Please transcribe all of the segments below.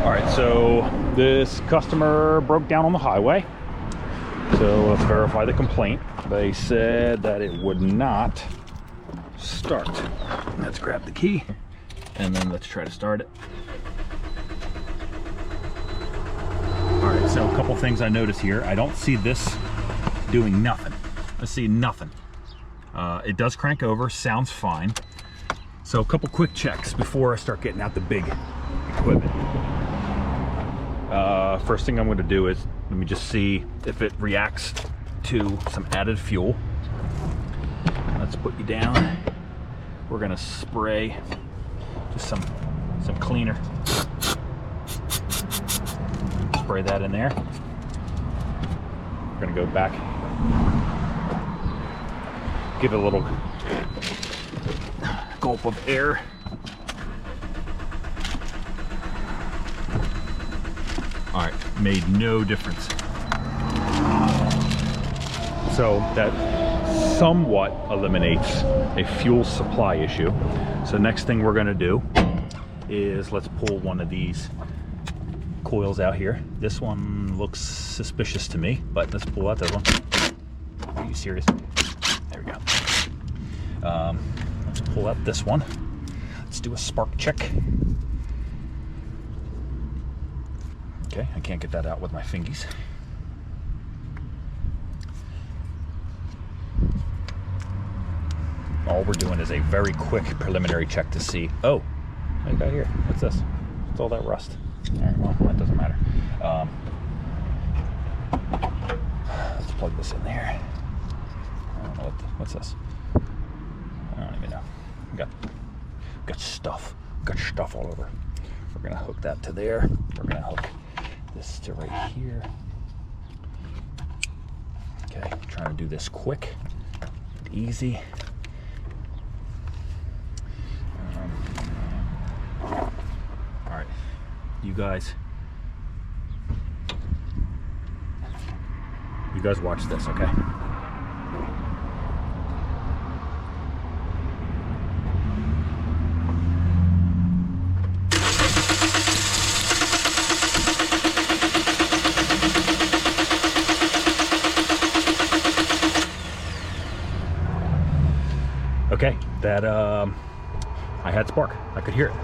All right, so this customer broke down on the highway. So let's verify the complaint. They said that it would not start. Let's grab the key and then let's try to start it. All right, so a couple things I notice here. I don't see this doing nothing. I see nothing. It does crank over, sounds fine. So a couple quick checks before I start getting out the big equipment. First thing I'm going to do is let me just see if it reacts to some added fuel. Let's put you down. We're going to spray just some cleaner. Spray that in there. We're going to go back, give it a little gulp of air. All right, made no difference. So that somewhat eliminates a fuel supply issue. So next thing we're gonna do is let's pull one of these coils out here. This one looks suspicious to me, but let's pull out that one. Are you serious? There we go. Let's pull out this one. Let's do a spark check. Okay, I can't get that out with my fingies. All we're doing is a very quick preliminary check to see, oh, what do you got here? What's this? What's all that rust? All right, well, that doesn't matter. Let's plug this in there. I don't know what's this? I don't even know. Got stuff all over. We're gonna hook that to there. We're gonna hook this to right here. Okay, I'm trying to do this quick and easy. All right, you guys watch this, okay? Okay, that I had spark. I could hear it.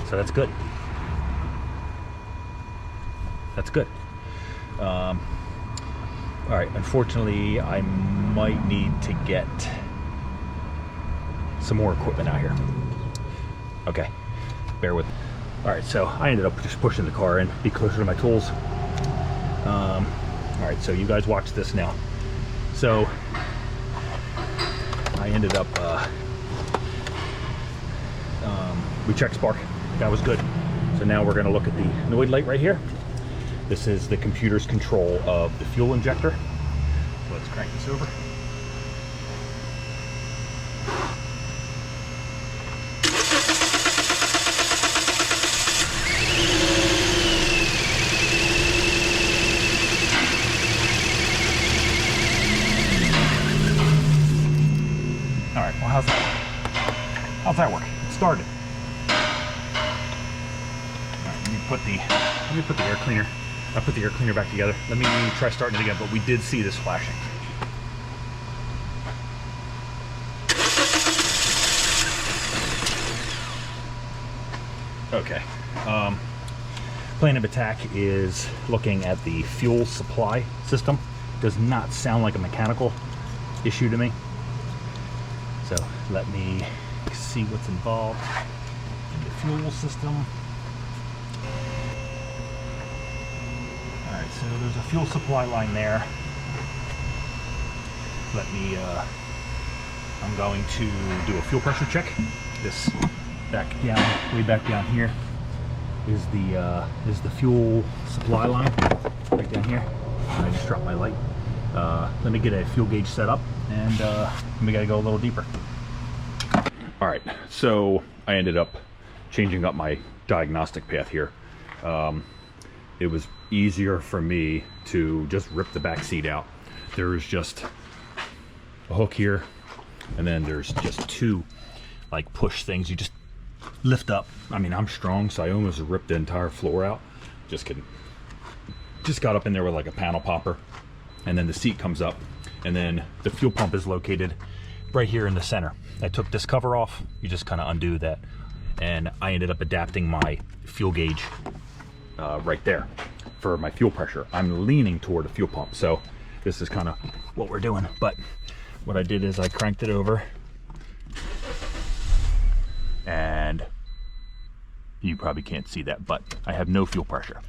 So that's good. That's good. All right, unfortunately, I might need to get some more equipment out here. Okay, bear with me. All right, so I ended up just pushing the car in, be closer to my tools. All right, so you guys watch this now. So I ended up, we checked spark, that was good. So now we're gonna look at the Noid light right here. This is the computer's control of the fuel injector. Let's crank this over. All right, well, how's that work? It started. All right, let me put the air cleaner. I put the air cleaner back together. Let me try starting it again, but we did see this flashing. Okay. Plan of attack is looking at the fuel supply system. Does not sound like a mechanical issue to me. So let me see what's involved in the fuel system. All right, so there's a fuel supply line there. Let me, I'm going to do a fuel pressure check. This back down, way back down here is the fuel supply line, right down here. I just dropped my light. Let me get a fuel gauge set up, and we gotta go a little deeper. All right, so I ended up changing up my diagnostic path here. It was easier for me to just rip the back seat out. There's just a hook here, and then there's just two like push things. You just lift up. I mean, I'm strong, so I almost ripped the entire floor out. Just kidding. Just got up in there with like a panel popper, and then the seat comes up, and then the fuel pump is located right here in the center. I took this cover off. You just kind of undo that, and I ended up adapting my fuel gauge right there for my fuel pressure. I'm leaning toward a fuel pump, so this is kind of what we're doing. But what I did is I cranked it over, and you probably can't see that, but I have no fuel pressure.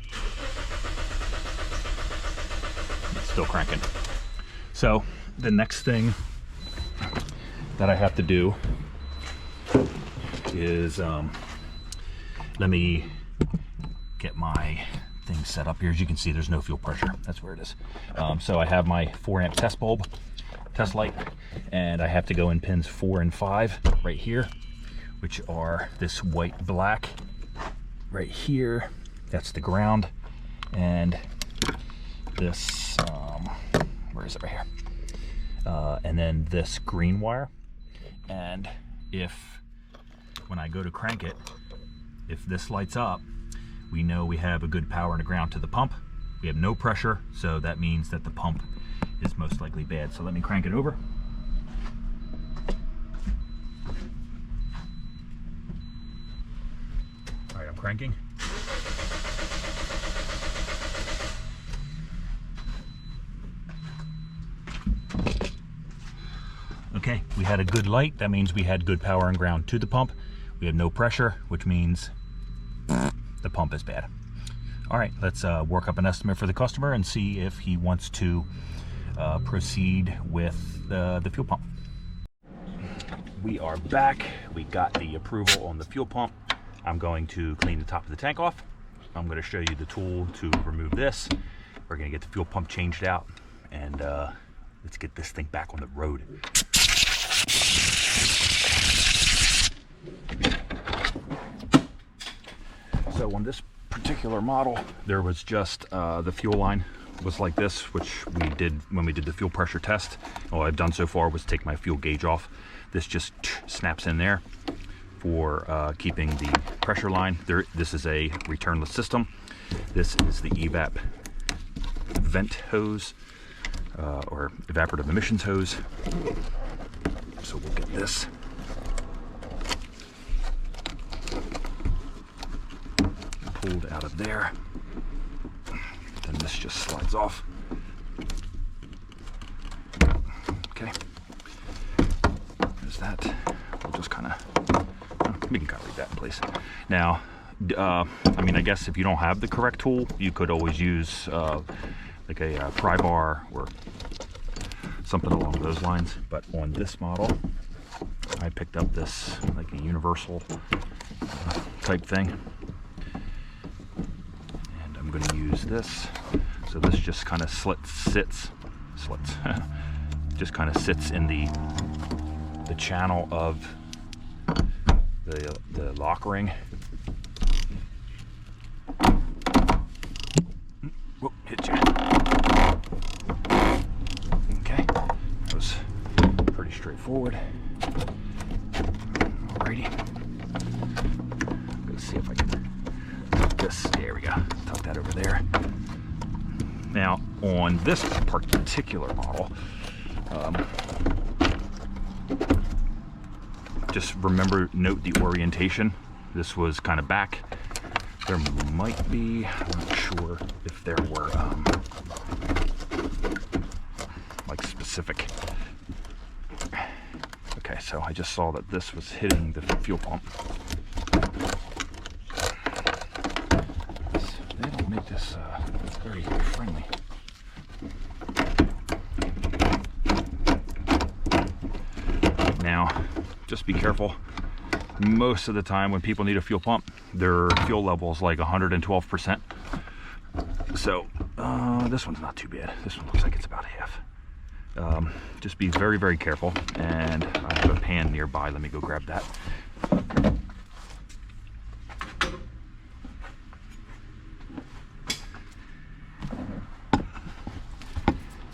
It's still cranking. So the next thing that I have to do is let me get my thing set up here. As you can see, there's no fuel pressure. That's where it is. So I have my 4-amp test bulb, test light, and I have to go in pins 4 and 5 right here, which are this white black right here. That's the ground, and this where is it? Right here. And then this green wire. And if when I go to crank it, if this lights up, we know we have a good power and a ground to the pump. We have no pressure, so that means that the pump is most likely bad. So let me crank it over. All right, I'm cranking. Okay, we had a good light. That means we had good power and ground to the pump. We had no pressure, which means the pump is bad. All right, let's work up an estimate for the customer and see if he wants to proceed with the fuel pump. We are back. We got the approval on the fuel pump. I'm going to clean the top of the tank off. I'm going to show you the tool to remove this. We're going to get the fuel pump changed out, and let's get this thing back on the road. So on this particular model, there was just the fuel line was like this, which we did when we did the fuel pressure test. All I've done so far was take my fuel gauge off. This just snaps in there for keeping the pressure line. This is a returnless system. This is the evap vent hose, or evaporative emissions hose. So we'll get this. Pulled out of there. Then this just slides off. Okay. There's that. We'll just kind of, we can kind of leave that in place. Now, I mean, I guess if you don't have the correct tool, you could always use like a pry bar or something along those lines. But on this model, I picked up this like a universal type thing. I'm going to use this. So this just kind of sits just kind of sits in the channel of the lock ring. Whoop, hit you. Okay, that was pretty straightforward. Alrighty, I'm gonna see if I can tuck this. There we go. Tuck that over there. Now on this particular model, just remember, note the orientation. This was kind of back. There might be, I'm not sure if there were like specific. Okay, so I just saw that this was hitting the fuel pump. They don't make this very friendly. Now, just be careful. Most of the time when people need a fuel pump, their fuel level is like 112%. So this one's not too bad. This one looks like it's about half. Just be very, very careful. And I have a pan nearby. Let me go grab that.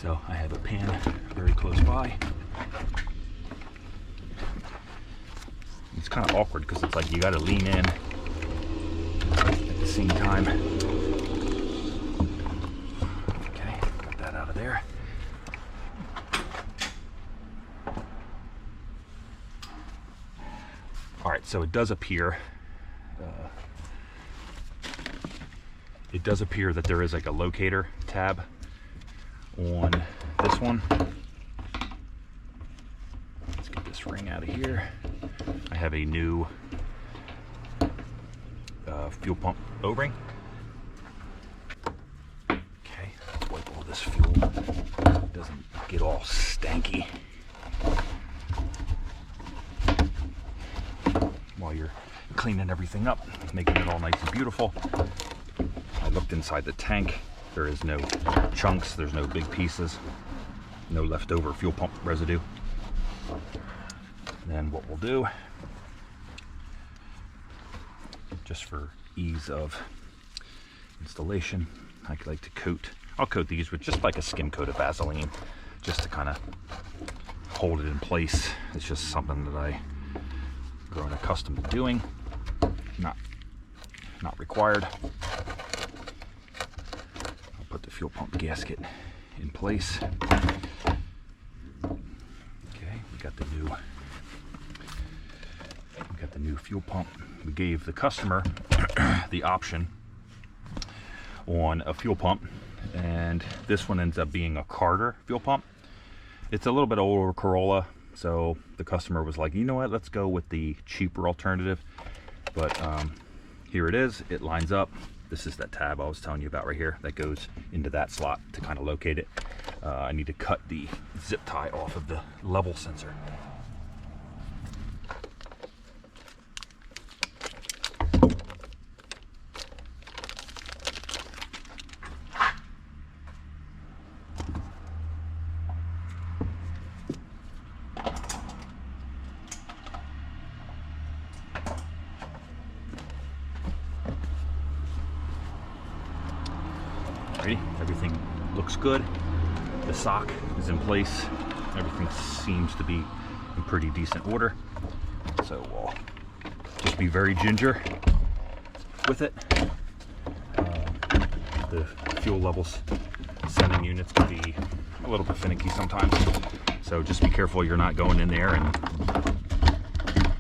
So I have a pan very close by. kind of awkward because it's like you got to lean in at the same time. Okay, got that out of there. All right, so it does appear that there is like a locator tab on this one. Let's get this ring out of here. I have a new fuel pump O-ring. Okay, let's wipe all this fuel. It doesn't get all stanky while you're cleaning everything up, making it all nice and beautiful. I looked inside the tank. There is no chunks, there's no big pieces, no leftover fuel pump residue. Then what we'll do, just for ease of installation, I like to I'll coat these with just like a skim coat of Vaseline, just to kind of hold it in place. It's just something that I grown accustomed to doing, not required. I'll put the fuel pump gasket in place. Okay, we got the new fuel pump. We gave the customer the option on a fuel pump, and this one ends up being a Carter fuel pump. It's a little bit older Corolla, so the customer was like, you know what, let's go with the cheaper alternative. But here it is, it lines up. This is that tab I was telling you about right here that goes into that slot to kind of locate it. I need to cut the zip tie off of the level sensor. Ready? Everything looks good. The sock is in place. Everything seems to be in pretty decent order. So we'll just be very ginger with it. The fuel levels sending units can be a little bit finicky sometimes. So just be careful you're not going in there and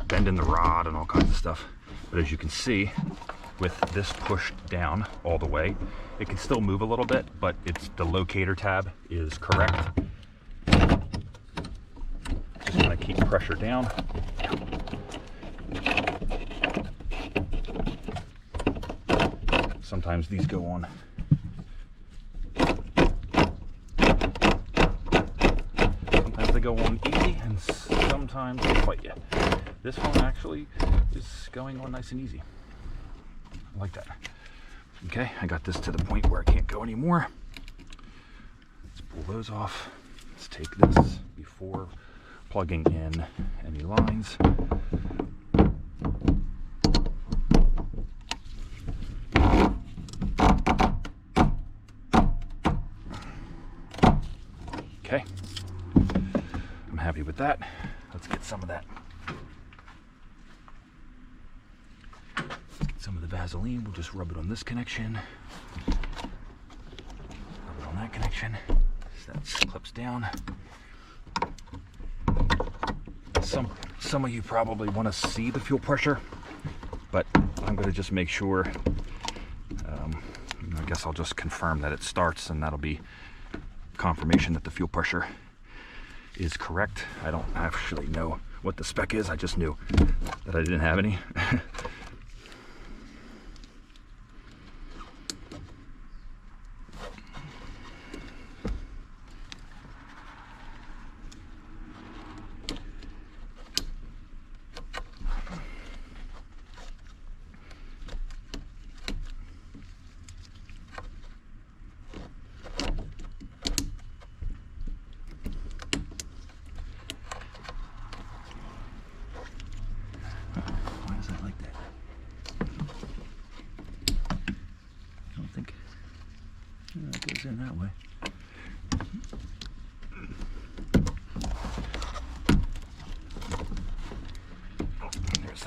bending the rod and all kinds of stuff. But as you can see, with this pushed down all the way, it can still move a little bit, but the locator tab is correct. Just gonna keep pressure down. Sometimes these go on. Sometimes they go on easy, and sometimes they fight you. This one actually is going on nice and easy. I like that. Okay, I got this to the point where I can't go anymore. Let's pull those off. Let's take this before plugging in any lines. Okay, I'm happy with that. Let's get some of that. Some of the Vaseline, we'll just rub it on this connection, rub it on that connection, so that clips down. Some of you probably want to see the fuel pressure, but I'm going to just make sure, I guess I'll just confirm that it starts, and that'll be confirmation that the fuel pressure is correct. I don't actually know what the spec is, I just knew that I didn't have any. It goes in that way. There's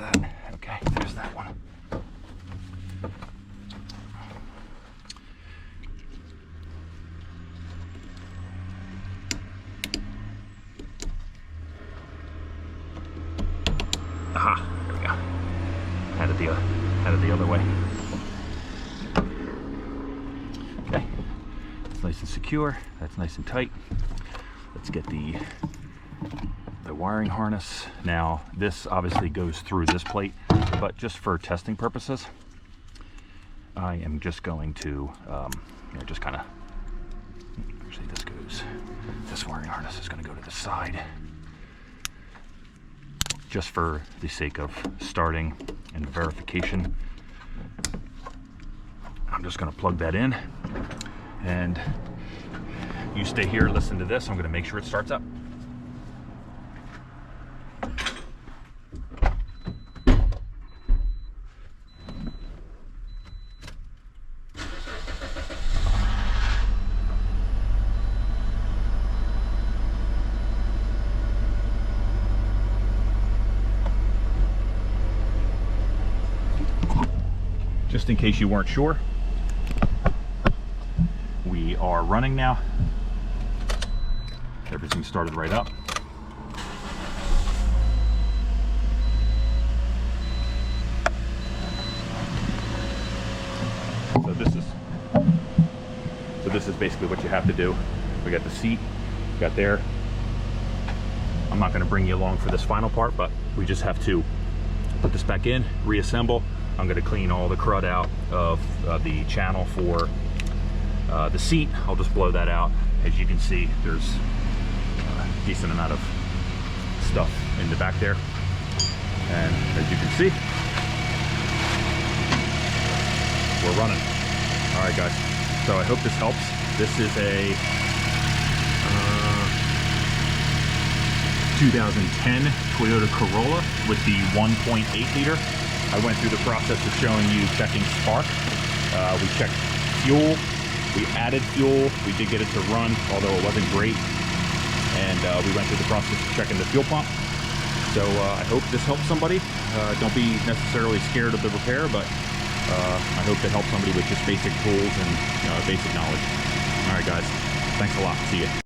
Okay, it's nice and secure. That's nice and tight. Let's get the wiring harness. Now, this obviously goes through this plate, but just for testing purposes, I am just going to, just kind of, actually this wiring harness is going to go to the side, just for the sake of starting and verification. I'm just going to plug that in, and you stay here, listen to this. I'm going to make sure it starts up. Just in case you weren't sure, we are running now. Everything started right up. So this is basically what you have to do. We got the seat, we got there. I'm not going to bring you along for this final part, but we just have to put this back in, reassemble. I'm going to clean all the crud out of the channel for the seat. I'll just blow that out. As you can see, there's a decent amount of stuff in the back there. And as you can see, we're running. All right, guys. So I hope this helps. This is a 2010 Toyota Corolla with the 1.8 liter. I went through the process of showing you checking spark. We checked fuel. We added fuel. We did get it to run, although it wasn't great. And we went through the process of checking the fuel pump. So I hope this helps somebody. Don't be necessarily scared of the repair, but I hope it helps somebody with just basic tools and basic knowledge. All right, guys. Thanks a lot. See ya.